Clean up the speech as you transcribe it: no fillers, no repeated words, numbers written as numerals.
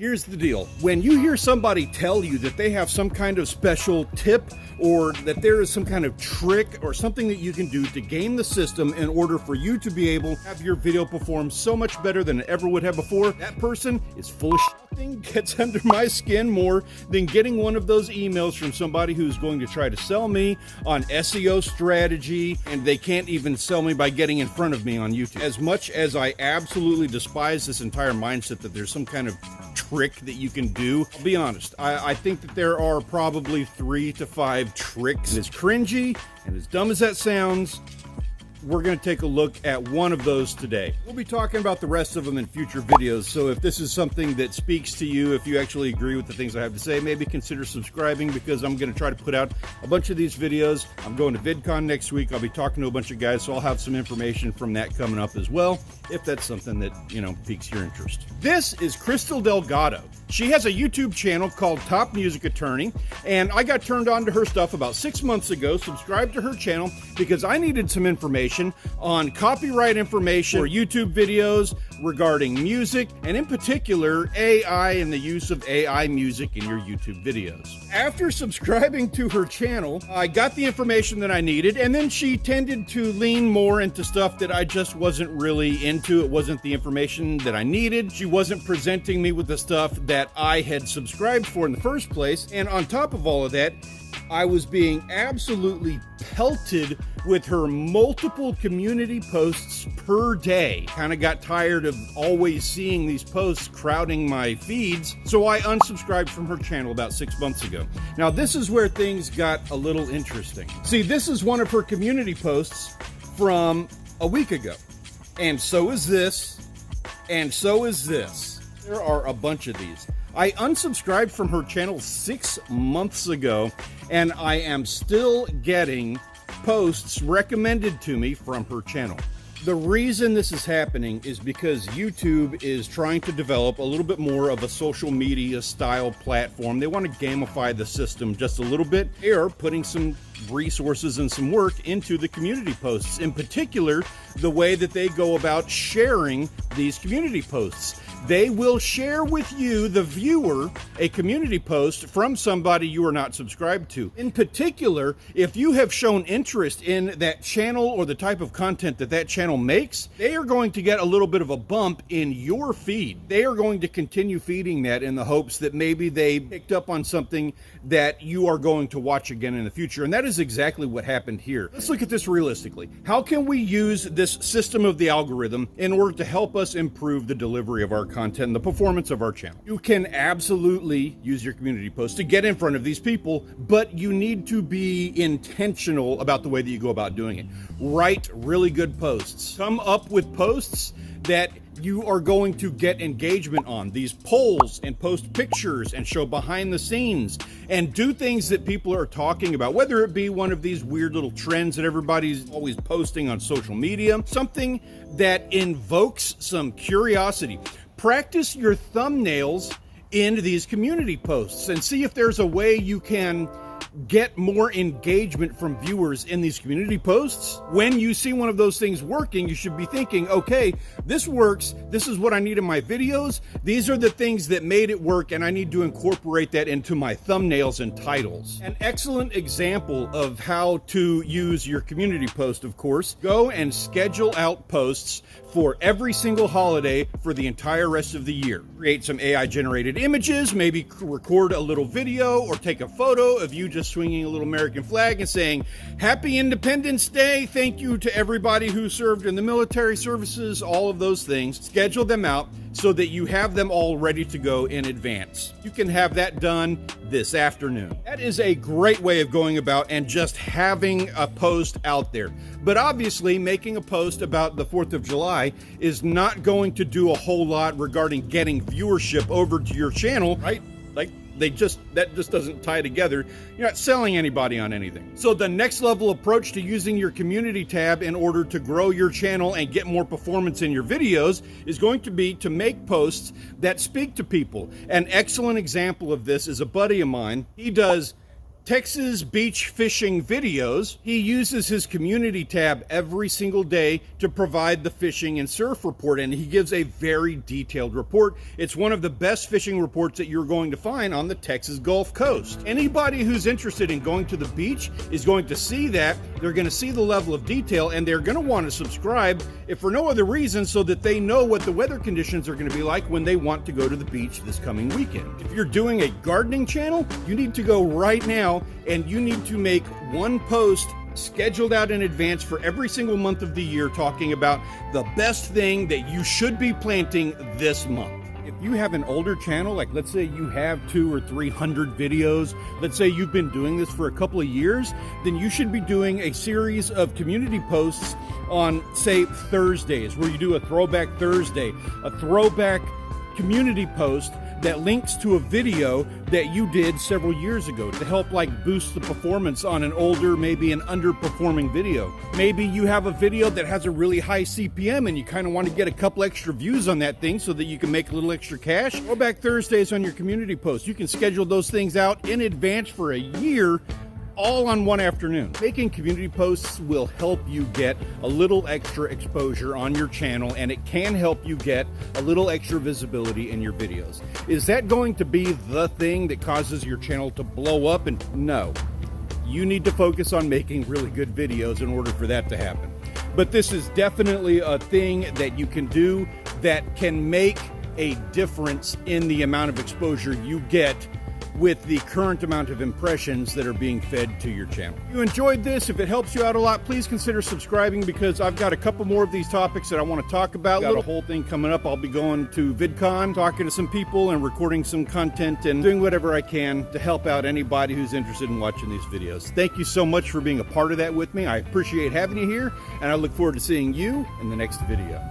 Here's the deal. When you hear somebody tell you that they have some kind of special tip or that there is some kind of trick or something that you can do to game the system in order for you to be able to have your video perform so much better than it ever would have before, that person is full of shit. Nothing gets under my skin more than getting one of those emails from somebody who's going to try to sell me on SEO strategy, and they can't even sell me by getting in front of me on YouTube. As much as I absolutely despise this entire mindset that there's some kind of trick that you can do, I'll be honest, I think that there are probably 3 to 5 tricks. And as cringy and as dumb as that sounds, we're going to take a look at one of those today. We'll be talking about the rest of them in future videos, so if this is something that speaks to you, if you actually agree with the things I have to say, maybe consider subscribing, because I'm going to try to put out a bunch of these videos. I'm going to VidCon next week. I'll be talking to a bunch of guys, so I'll have some information from that coming up as well, if that's something that, piques your interest. This is Crystal Delgado. She has a YouTube channel called Top Music Attorney, and I got turned on to her stuff about 6 months ago, subscribed to her channel because I needed some information on copyright information for YouTube videos regarding music, and in particular, AI and the use of AI music in your YouTube videos. After subscribing to her channel, I got the information that I needed, and then she tended to lean more into stuff that I just wasn't really into. It wasn't the information that I needed. She wasn't presenting me with the stuff that I had subscribed for in the first place, and on top of all of that, I was being absolutely pelted with her multiple community posts per day. Kind of got tired of always seeing these posts crowding my feeds, so I unsubscribed from her channel about 6 months ago. Now, this is where things got a little interesting. See, this is one of her community posts from a week ago. And so is this, and so is this. There are a bunch of these. I unsubscribed from her channel 6 months ago, and I am still getting posts recommended to me from her channel. The reason this is happening is because YouTube is trying to develop a little bit more of a social media style platform. They want to gamify the system just a little bit. They are putting some resources and some work into the community posts, in particular, the way that they go about sharing these community posts. They will share with you, the viewer, a community post from somebody you are not subscribed to. In particular, if you have shown interest in that channel or the type of content that that channel makes, they are going to get a little bit of a bump in your feed. They are going to continue feeding that in the hopes that maybe they picked up on something that you are going to watch again in the future. And that is exactly what happened here. Let's look at this realistically. How can we use this system of the algorithm in order to help us improve the delivery of our content and the performance of our channel? You can absolutely use your community posts to get in front of these people, but you need to be intentional about the way that you go about doing it. Write really good posts. Come up with posts that you are going to get engagement on. These polls, and post pictures and show behind the scenes and do things that people are talking about, whether it be one of these weird little trends that everybody's always posting on social media, something that invokes some curiosity. Practice your thumbnails in these community posts and see if there's a way you can get more engagement from viewers in these community posts. When you see one of those things working, you should be thinking, okay, this works. This is what I need in my videos. These are the things that made it work, and I need to incorporate that into my thumbnails and titles. An excellent example of how to use your community post, of course, go and schedule out posts for every single holiday for the entire rest of the year. Create some AI generated images, maybe record a little video or take a photo of you just swinging a little American flag and saying, Happy Independence Day, thank you to everybody who served in the military services, all of those things. Schedule them out so that you have them all ready to go in advance. You can have that done this afternoon. That is a great way of going about and just having a post out there. But obviously, making a post about the 4th of July is not going to do a whole lot regarding getting viewership over to your channel, right? Like, that just doesn't tie together. You're not selling anybody on anything. So the next level approach to using your community tab in order to grow your channel and get more performance in your videos is going to be to make posts that speak to people. An excellent example of this is a buddy of mine. He does Texas beach fishing videos. He uses his community tab every single day to provide the fishing and surf report, and he gives a very detailed report. It's one of the best fishing reports that you're going to find on the Texas Gulf Coast. Anybody who's interested in going to the beach is going to see that. They're going to see the level of detail, and they're going to want to subscribe, if for no other reason, so that they know what the weather conditions are going to be like when they want to go to the beach this coming weekend. If you're doing a gardening channel, you need to go right now, and you need to make one post scheduled out in advance for every single month of the year, talking about the best thing that you should be planting this month. If you have an older channel, like let's say you have 200 or 300 videos, let's say you've been doing this for a couple of years, then you should be doing a series of community posts on, say, Thursdays, where you do a Throwback Thursday, a throwback community post that links to a video that you did several years ago to help like boost the performance on an older, maybe an underperforming video. Maybe you have a video that has a really high CPM and you kind of want to get a couple extra views on that thing so that you can make a little extra cash. Throwback Thursdays on your community post. You can schedule those things out in advance for a year, all on one afternoon. Making community posts will help you get a little extra exposure on your channel, and it can help you get a little extra visibility in your videos. Is that going to be the thing that causes your channel to blow up? And no, you need to focus on making really good videos in order for that to happen. But this is definitely a thing that you can do that can make a difference in the amount of exposure you get with the current amount of impressions that are being fed to your channel. If you enjoyed this, if it helps you out a lot, please consider subscribing, because I've got a couple more of these topics that I want to talk about. Got a whole thing coming up. I'll be going to VidCon, talking to some people and recording some content and doing whatever I can to help out anybody who's interested in watching these videos. Thank you so much for being a part of that with me. I appreciate having you here, and I look forward to seeing you in the next video.